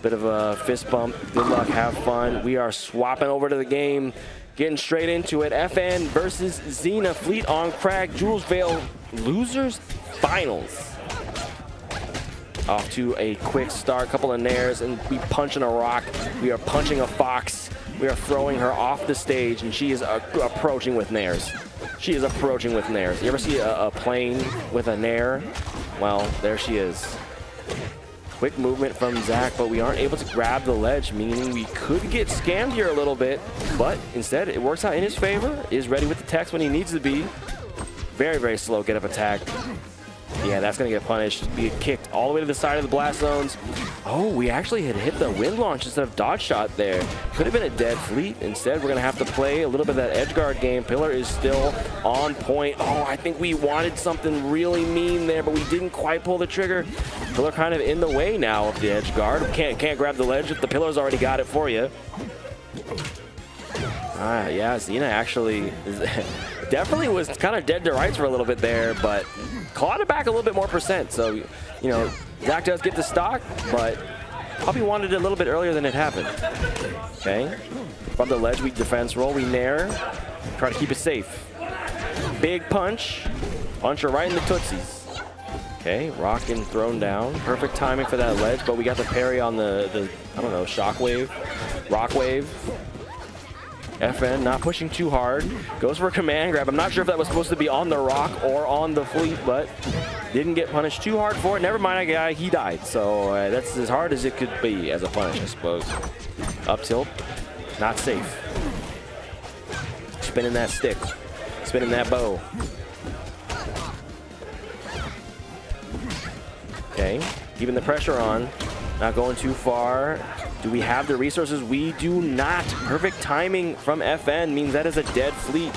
Bit of a fist bump. Good luck, have fun. We are swapping over to the game, getting straight into it. FN versus Xena, Fleet on Crag, Jules Vale losers finals. Off to a quick start, couple of nairs, and we punching a rock. We are punching a fox. We are throwing her off the stage, and she is approaching with nairs. She is approaching with nairs. You ever see a plane with a nair? Well, there she is. Quick movement from Zach, but we aren't able to grab the ledge, meaning we could get scammed here a little bit, but instead it works out in his favor. Is ready with the text when he needs to be. Very, very slow get up attack. Yeah, that's going to get punished. We get kicked all the way to the side of the blast zones. Oh, we actually had hit the wind launch instead of dodge shot there. Could have been a dead fleet. Instead, we're going to have to play a little bit of that edge guard game. Pillar is still on point. Oh, I think we wanted something really mean there, but we didn't quite pull the trigger. Pillar kind of in the way now of the edge guard. Can't grab the ledge. The Pillar's already got it for you. Yeah, Xena actually definitely was kind of dead to rights for a little bit there, but clawed it back a little bit more percent. So, you know, Zach does get the stock, but probably wanted it a little bit earlier than it happened. Okay, from the ledge, weak defense roll, we nair, try to keep it safe. Big punch, punch her right in the tootsies. Okay, rockin' thrown down, perfect timing for that ledge, but we got the parry on the I don't know, shockwave, rock wave. FN not pushing too hard, goes for a command grab. I'm not sure if that was supposed to be on the rock or on the fleet, but didn't get punished too hard for it. Never mind, he died. So that's as hard as it could be as a punish, I suppose. Up tilt, not safe. Spinning that stick, spinning that bow. Okay, keeping the pressure on, not going too far. Do we have the resources? We do not. Perfect timing from FN means that is a dead fleet.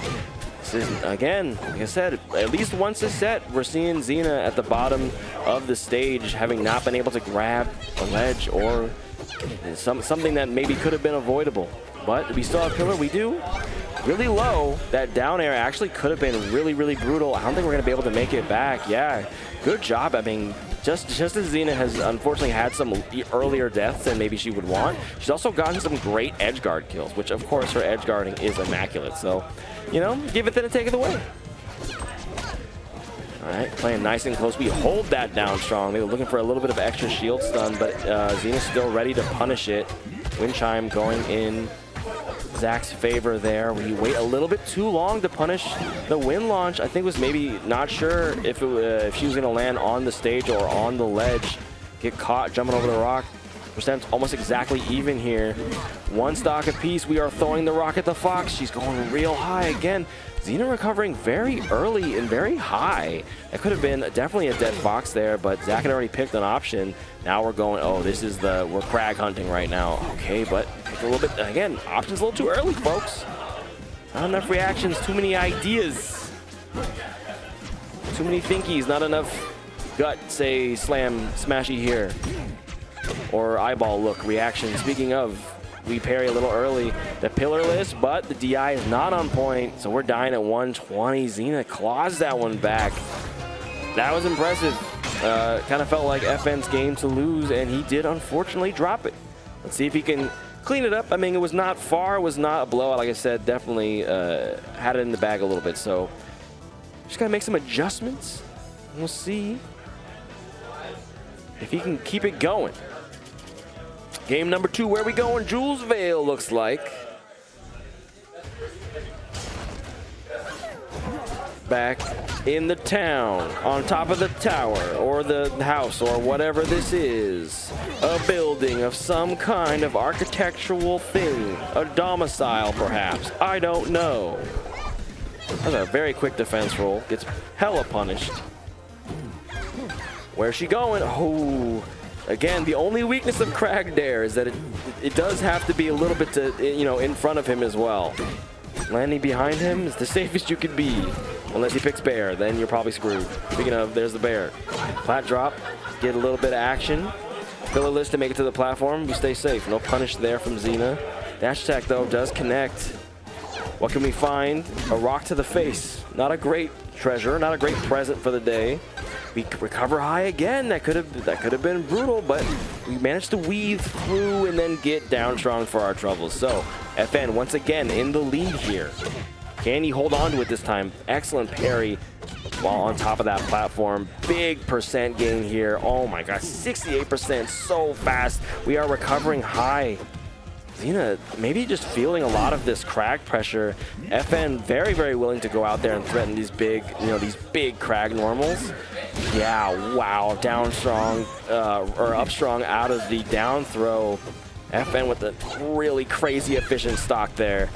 This is, again, like I said, at least once a set, we're seeing Xena at the bottom of the stage, having not been able to grab a ledge or something that maybe could have been avoidable. But we still have Pillar. We do. Really low. That down air actually could have been really, really brutal. I don't think we're going to be able to make it back. Yeah, good job. I mean, just as Xena has unfortunately had some earlier deaths than maybe she would want, she's also gotten some great edge guard kills, which of course her edge guarding is immaculate. So, you know, give it then and take it away. All right, playing nice and close. We hold that down strong. They were looking for a little bit of extra shield stun, but Xena's still ready to punish it. Wind chime going in Zach's favor there. We wait a little bit too long to punish the wind launch. I think was maybe not sure if she was going to land on the stage or on the ledge. Get caught jumping over the rock. Percent's almost exactly even here. One stock apiece. We are throwing the rock at the fox. She's going real high again. Xena recovering very early and very high. That could have been definitely a dead fox there, but Zach had already picked an option. Now we're going, oh, this is we're crag hunting right now. Okay, but a little bit, again, options a little too early, folks. Not enough reactions, too many ideas. Too many thinkies, not enough gut, say, slam, smashy here. Or eyeball look reaction. Speaking of, we parry a little early. The pillarless, but the DI is not on point, so we're dying at 120. Xena claws that one back. That was impressive. Kind of felt like FN's game to lose, and he did unfortunately drop it. Let's see if he can clean it up. I mean, it was not far, it was not a blowout. Like I said, definitely had it in the bag a little bit, so just gotta make some adjustments. We'll see if he can keep it going. Game number 2, where we going? Jules Vale looks like. Back in the town, on top of the tower, or the house, or whatever this is. A building of some kind of architectural thing. A domicile, perhaps. I don't know. That's a very quick defense roll. Gets hella punished. Where's she going? Oh. Again, the only weakness of Crag Dare is that it does have to be a little bit to, you know, in front of him as well. Landing behind him is the safest you could be. Unless he picks bear, then you're probably screwed. Speaking of, there's the bear. Plat drop, get a little bit of action. Pillarless to make it to the platform, we stay safe. No punish there from Xena. Dash attack, though, does connect. What can we find? A rock to the face. Not a great treasure, not a great present for the day. We recover high again. That could have been brutal, but we managed to weave through and then get down strong for our troubles. So FN once again in the lead here. Can he hold on to it this time? Excellent parry while on top of that platform. Big percent gain here. Oh my gosh, 68%, so fast. We are recovering high. Xena maybe just feeling a lot of this crag pressure. FN very, very willing to go out there and threaten these big, these big crag normals. Yeah, wow, down strong, or up strong out of the down throw. FN with a really crazy efficient stock there.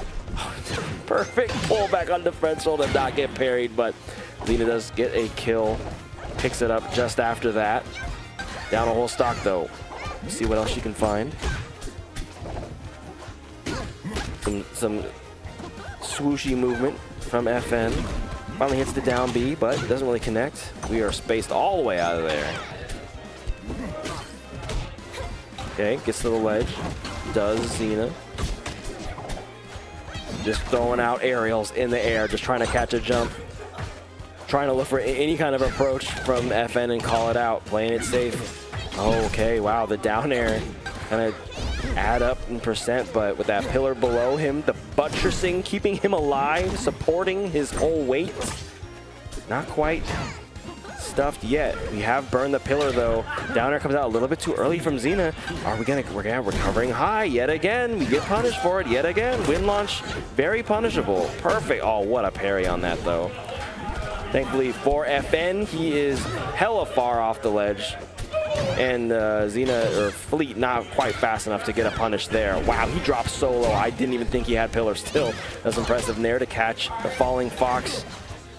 Perfect pullback on differential to not get parried, but Xena does get a kill. Picks it up just after that. Down a whole stock though. See what else she can find. Some swooshy movement from FN. Finally hits the down B, but it doesn't really connect. We are spaced all the way out of there. Okay, gets to the ledge. Does Xena. Just throwing out aerials in the air, just trying to catch a jump. Trying to look for any kind of approach from FN and call it out. Playing it safe. Okay, wow, the down air kind of add up in percent, but with that pillar below him, the buttressing, keeping him alive, supporting his whole weight. Not quite stuffed yet. We have burned the pillar though. Down air comes out a little bit too early from Xena. We're recovering high yet again. We get punished for it yet again. Wind launch, very punishable. Perfect. Oh, what a parry on that though. Thankfully for FN, he is hella far off the ledge. And Xena, or Fleet, not quite fast enough to get a punish there. Wow, he dropped solo. I didn't even think he had pillar still. That's impressive. Nair to catch the falling fox.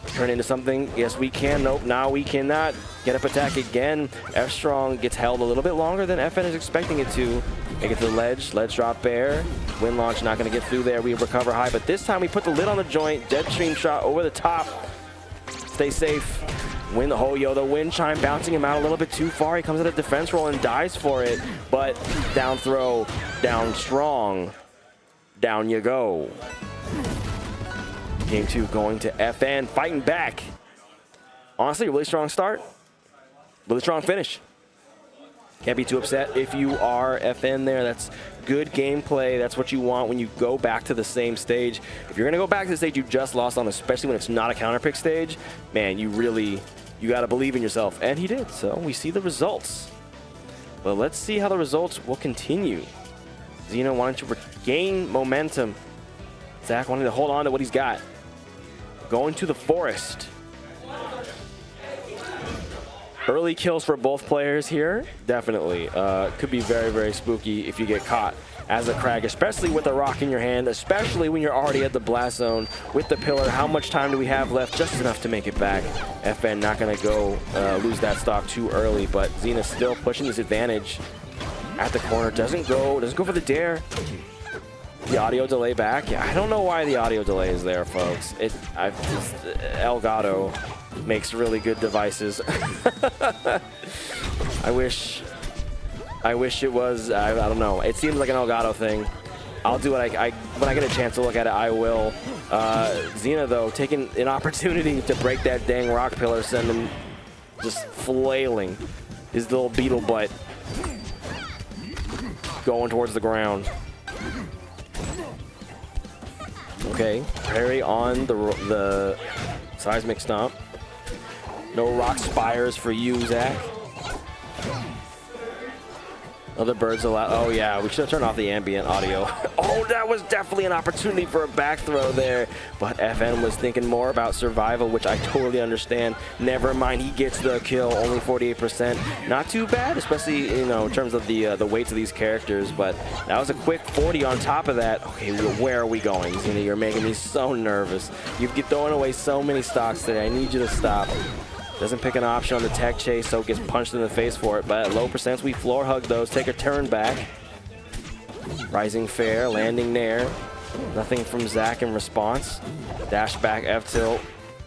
Turn into something. Yes, we can. Nope, now we cannot. Get up attack again. F strong gets held a little bit longer than FN is expecting it to. Make it to the ledge. Ledge drop bear. Wind launch not going to get through there. We recover high, but this time we put the lid on the joint. Dead stream shot over the top. Stay safe. Win the whole the wind chime bouncing him out a little bit too far. He comes at a defense roll and dies for it, but down throw, down strong, down you go. Game 2 going to FN, fighting back. Honestly, a really strong start, really strong finish. Can't be too upset if you are FN there. That's good gameplay. That's what you want when you go back to the same stage. If you're gonna go back to the stage you just lost on, especially when it's not a counter pick stage, man, you gotta believe in yourself. And he did, so we see the results. But let's see how the results will continue. Xena wanting to regain momentum. Zach wanting to hold on to what he's got. Going to the forest. Early kills for both players here, definitely. Could be very, very spooky if you get caught as a crag, especially with a rock in your hand, especially when you're already at the blast zone with the pillar. How much time do we have left? Just enough to make it back. FN not gonna go lose that stock too early, but Xena still pushing this advantage at the corner. Doesn't go for the dare. The audio delay back. Yeah, I don't know why the audio delay is there, folks. Elgato makes really good devices. I wish it was, I don't know. It seems like an Elgato thing. I'll do it. When I get a chance to look at it, I will. Xena, though, taking an opportunity to break that dang rock pillar, send him just flailing his little beetle butt. Going towards the ground. Okay, parry on the seismic stomp. No rock spires for you, Zach. Other birds allowed. Oh yeah, we should have turned off the ambient audio. Oh, that was definitely an opportunity for a back throw there. But FN was thinking more about survival, which I totally understand. Never mind, he gets the kill, only 48%. Not too bad, especially in terms of the weights of these characters. But that was a quick 40 on top of that. Okay, where are we going? Xena, you're making me so nervous. You've throwing away so many stocks today. I need you to stop. Doesn't pick an option on the tech chase, so gets punched in the face for it. But at low percents, we floor hug those, take a turn back. Rising fair, landing nair. Nothing from Zach in response. Dash back F tilt.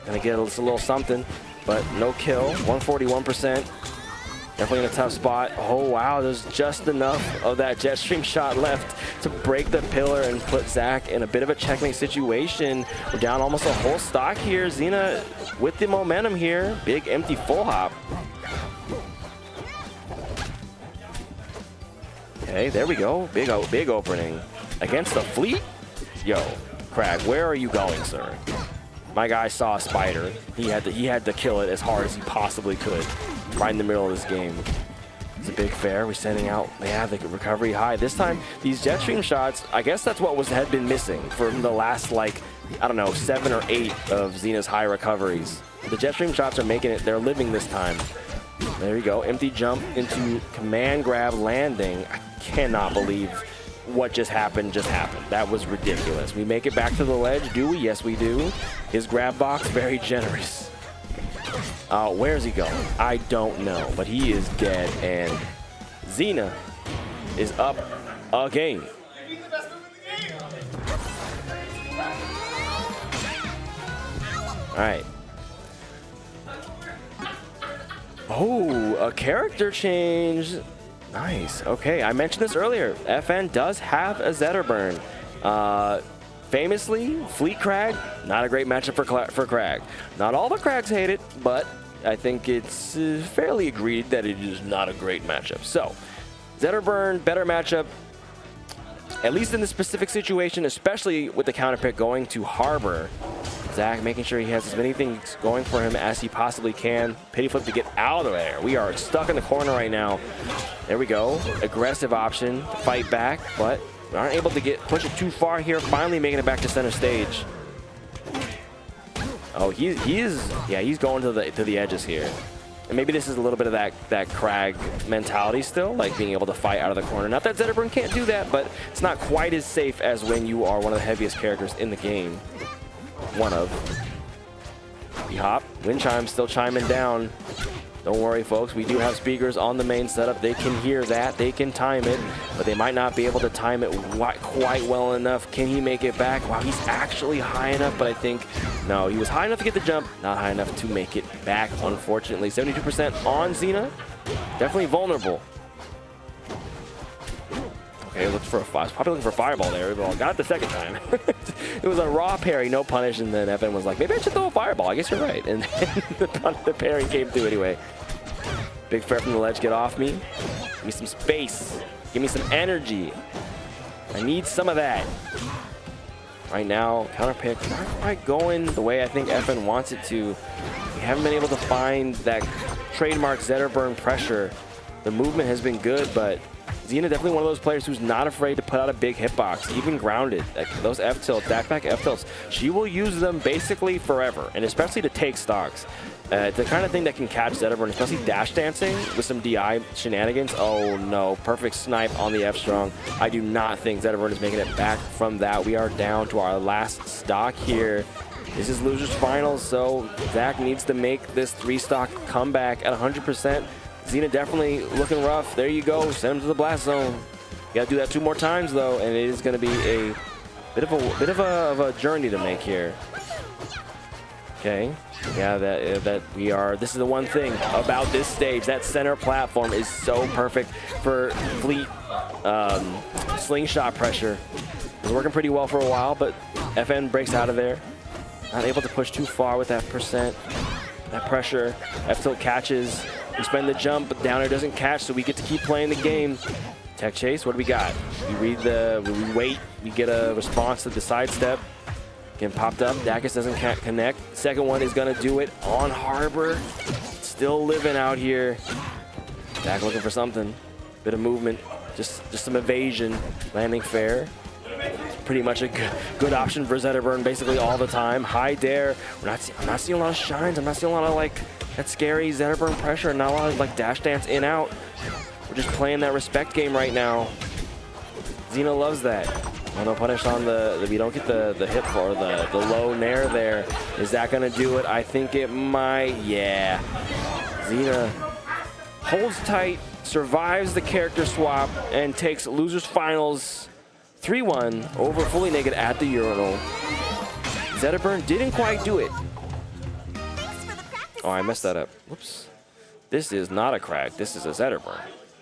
Gonna get a little something, but no kill. 141%. Definitely in a tough spot. Oh wow, there's just enough of that jet stream shot left to break the pillar and put Zach in a bit of a checkmate situation. We're down almost a whole stock here. Xena with the momentum here. Big empty full hop. Okay, there we go. Big opening against the fleet. Yo, Crag, where are you going, sir? My guy saw a spider. He had to kill it as hard as he possibly could, right in the middle of this game. It's a big fair. We're sending out, yeah, the recovery high. This time, these jet stream shots, I guess that's what had been missing from the last, like, I don't know, 7 or 8 of Xena's high recoveries. The jet stream shots are making it. They're living this time. There you go. Empty jump into command grab landing. I cannot believe what just happened. That was ridiculous. We make it back to the ledge, do we? Yes, we do. His grab box, very generous. Where's he going? I don't know, but he is dead, and Xena is up again. All right. Oh, a character change. Nice. Okay, I mentioned this earlier. FN does have a Zeta burn. Famously, Fleet Crag, not a great matchup for Crag. Not all the Crags hate it, but I think it's fairly agreed that it is not a great matchup. So, Zeta burn, better matchup, at least in this specific situation, especially with the counter pick going to Harbor. Zach making sure he has as many things going for him as he possibly can. Pity flip to get out of there. We are stuck in the corner right now. There we go. Aggressive option, fight back, but we aren't able to push it too far here. Finally making it back to center stage. Oh, he's going to the edges here. And maybe this is a little bit of that Crag mentality still, like being able to fight out of the corner. Not that Zeta burn can't do that, but it's not quite as safe as when you are one of the heaviest characters in the game. One of. We hop. Wind chime still chiming down. Don't worry, folks. We do have speakers on the main setup. They can hear that. They can time it, but they might not be able to time it quite well enough. Can he make it back? Wow, he's actually high enough, but I think, no, he was high enough to get the jump, not high enough to make it back, unfortunately. 72% on Xena. Definitely vulnerable. Okay, looks for probably looking for Fireball there. Well, got it the second time. It was a raw parry, no punish, and then FN was like, maybe I should throw a Fireball. I guess you're right. And the parry came through anyway. Big fair from the ledge, get off me. Give me some space. Give me some energy. I need some of that. Right now, counter pick not quite going the way I think FN wants it to. We haven't been able to find that trademark Zeta burn pressure. The movement has been good, but Xena definitely one of those players who's not afraid to put out a big hitbox, even grounded. Like those F tilts, back F tilts, she will use them basically forever, and especially to take stocks. It's the kind of thing that can catch Zeta burn, especially dash dancing with some DI shenanigans. Oh no, perfect snipe on the F strong. I do not think Zeta burn is making it back from that. We are down to our last stock here. This is losers finals, so Zach needs to make this 3-stock comeback at 100%. Xena definitely looking rough. There you go. Send him to the blast zone. You got to do that 2 more times though, and it is going to be a bit of a journey to make here. Okay. Yeah, that we are. This is the one thing about this stage. That center platform is so perfect for fleet slingshot pressure. It was working pretty well for a while, but FN breaks out of there. Not able to push too far with that percent. That pressure. F tilt catches. We spend the jump, but down air doesn't catch, so we get to keep playing the game. Tech chase, what do we got? We wait, we get a response to the sidestep. Getting popped up, Dacus doesn't connect. Second one is gonna do it on Harbor. Still living out here. Dak looking for something. Bit of movement, just some evasion. Landing fair. Pretty much a good option for Zeta burn basically all the time. High dare. I'm not seeing a lot of shines. I'm not seeing a lot of like that scary Zeta burn pressure. Not a lot of like dash dance in out. We're just playing that respect game right now. Xena loves that. Oh, no punish on we don't get the hit for the low nair there. Is that gonna do it? I think it might. Yeah. Xena holds tight, survives the character swap, and takes losers finals 3-1 over Fully Naked at the urinal. Zeta burn didn't quite do it. Oh, I messed that up. Whoops. This is not a crack. This is a Zeta burn.